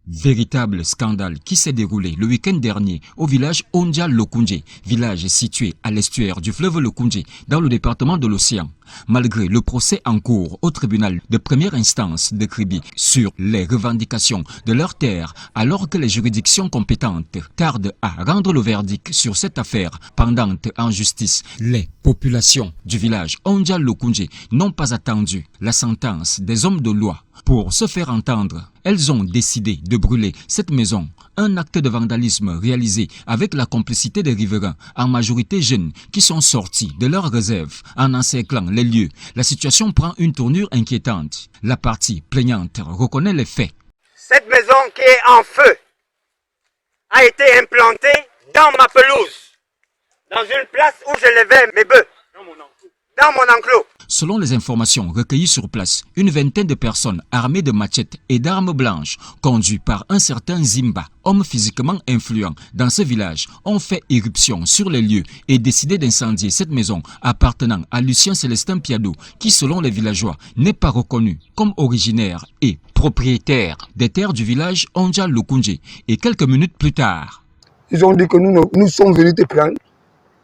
Véritable scandale qui s'est déroulé le week-end dernier au village Ondja Lokoundje, village situé à l'estuaire du fleuve Lokoundje dans le département de l'Océan. Malgré le procès en cours au tribunal de première instance de Kribi sur les revendications de leurs terres, alors que les juridictions compétentes tardent à rendre le verdict sur cette affaire pendante en justice, les populations du village Ondja Lokoundje n'ont pas attendu la sentence des hommes de loi pour se faire entendre. Elles ont décidé de brûler cette maison, un acte de vandalisme réalisé avec la complicité des riverains, en majorité jeunes, qui sont sortis de leurs réserves en encerclant les lieux. La situation prend une tournure inquiétante. La partie plaignante reconnaît les faits. Cette maison qui est en feu a été implantée dans ma pelouse, dans une place où je levais mes bœufs, dans mon enclos. Selon les informations recueillies sur place, une vingtaine de personnes armées de machettes et d'armes blanches, conduits par un certain Zimba, homme physiquement influent dans ce village, ont fait irruption sur les lieux et décidé d'incendier cette maison appartenant à Lucien Célestin Piado, qui selon les villageois n'est pas reconnu comme originaire et propriétaire des terres du village Ondja Lokoundje. Et quelques minutes plus tard, ils ont dit que nous sommes venus te prendre.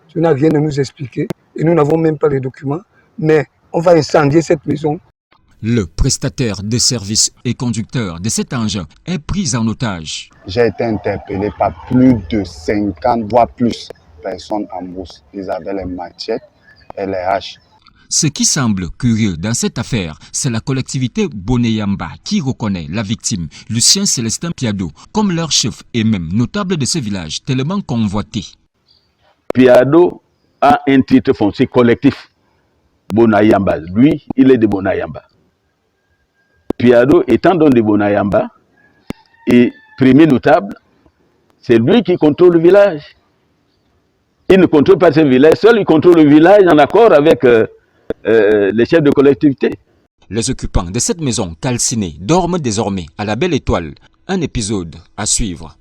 Tu n'as rien à nous expliquer et nous n'avons même pas les documents, mais on va incendier cette maison. Le prestataire de services et conducteur de cet engin est pris en otage. J'ai été interpellé par plus de 50 voire plus personnes en brousse. Ils avaient les machettes et les haches. Ce qui semble curieux dans cette affaire, c'est la collectivité Boneyamba qui reconnaît la victime, Lucien Célestin Piado, comme leur chef et même notable de ce village, tellement convoité. Piado a un titre foncier collectif, Bonayamba. Lui, il est de Bonayamba. Piado étant donc de Bonayamba, et premier notable, c'est lui qui contrôle le village. Il ne contrôle pas ce village, seul il contrôle le village en accord avec les chefs de collectivité. Les occupants de cette maison calcinée dorment désormais à la belle étoile. Un épisode à suivre.